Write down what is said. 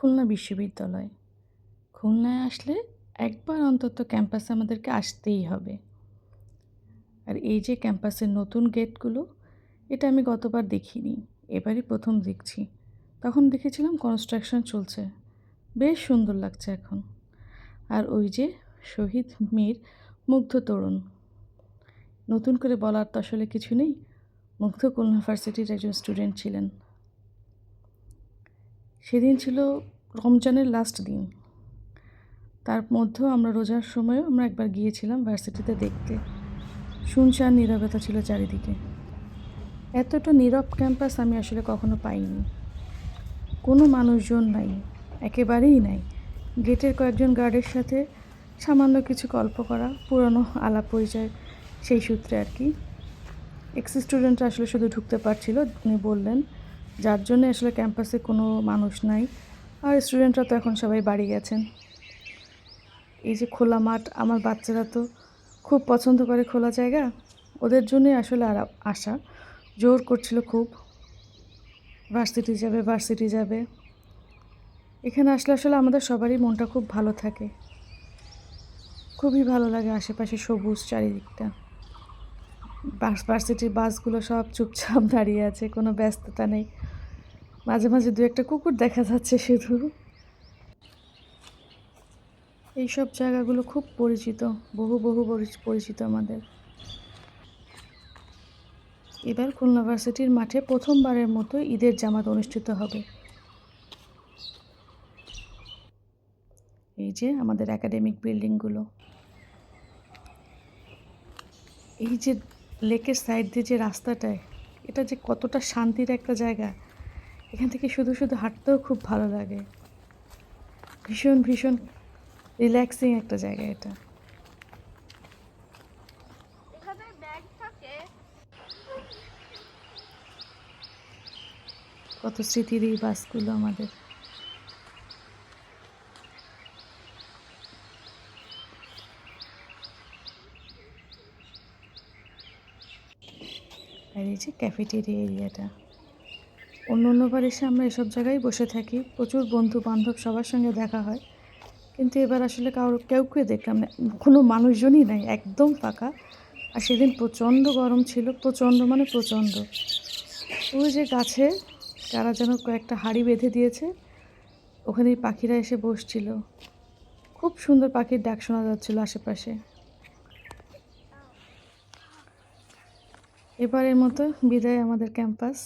খুলনা বিশ্ববিদ্যালয়। খুলনায় আসলে একবার অন্তত ক্যাম্পাসে আমাদেরকে আসতেই হবে। আর এই যে ক্যাম্পাসের নতুন গেটগুলো, এটা আমি গতবার দেখিনি। এবারই প্রথম দেখছি। তখন দেখেছিলাম কনস্ট্রাকশন চলছে। বেশ সুন্দর লাগছে এখন। আর ওই যে শহীদ মীর মুগ্ধ তরুণ। নতুন করে বলার তো আসলে কিছু নেই। মুগ্ধ খুলনা ভার্সিটির একজন স্টুডেন্ট ছিলেন। সেদিন ছিল রমজানের লাস্ট দিন। তার মধ্যেও আমরা রোজার সময়ও আমরা একবার গিয়েছিলাম ভার্সিটিতে দেখতে। শুনশান নীরবতা ছিল চারিদিকে। এতটা নীরব ক্যাম্পাস আমি আসলে কখনো পাইনি। কোনো মানুষজন নাই, একেবারেই নাই। গেটের কয়েকজন গার্ডের সাথে সামান্য কিছু গল্প করা, পুরনো আলাপ পরিচয়, সেই সূত্রে আর কি। এক্স স্টুডেন্টরা আসলে শুধু ঢুকতে পারছিল, উনি বললেন, যার জন্য আসলে ক্যাম্পাসে কোনো মানুষ নাই। আর স্টুডেন্টরা তো এখন সবাই বাড়ি গেছেন। এই যে খোলা মাঠ, আমার বাচ্চারা তো খুব পছন্দ করে খোলা জায়গা, ওদের জন্যই আসলে আর আসা। জোর করছিল খুব, ভার্সিটি যাবে ভার্সিটি যাবে। এখানে আসলে আসলে আমাদের সবারই মনটা খুব ভালো থাকে, খুবই ভালো লাগে। আশেপাশে সবুজ চারিদিকটা, ভার্সিটির বাসগুলো সব চুপচাপ দাঁড়িয়ে আছে, কোনো ব্যস্ততা নেই। মাঝে মাঝে দু একটা কুকুর দেখা যাচ্ছে শুধু। এইসব জায়গাগুলো খুব পরিচিত, বহু বহু পরিচিত আমাদের। এবার খুলনা ভার্সিটির মাঠে প্রথমবারের মতো ঈদের জামাত অনুষ্ঠিত হবে। এই যে আমাদের একাডেমিক বিল্ডিংগুলো, এই যে লেকের সাইড দিয়ে যে রাস্তাটায়, এটা যে কতটা শান্তির একটা জায়গা। এখান থেকে শুধু শুধু হাঁটতেও খুব ভালো লাগে। ভীষণ ভীষণ রিল্যাক্সিং একটা জায়গা এটা। কত স্মৃতির এই বাসগুলো আমাদের। আর এই যে ক্যাফেটেরিয়া এরিয়াটা, অন্য অন্যবার এসে আমরা এসব জায়গায় বসে থাকি, প্রচুর বন্ধু বান্ধব সবার সঙ্গে দেখা হয়। কিন্তু এবার আসলে কেউকে দেখলাম না, কোনো মানুষজনই নাই, একদম ফাঁকা। আর সেদিন প্রচণ্ড গরম ছিল, প্রচণ্ড মানে প্রচণ্ড। ওই যে গাছে কারা যেন কয়েকটা হাঁড়ি বেঁধে দিয়েছে, ওখানেই পাখিরা এসে বসছিল। খুব সুন্দর পাখির ডাক শোনা যাচ্ছিল আশেপাশে। এবারের মতো বিদায় আমাদের ক্যাম্পাস।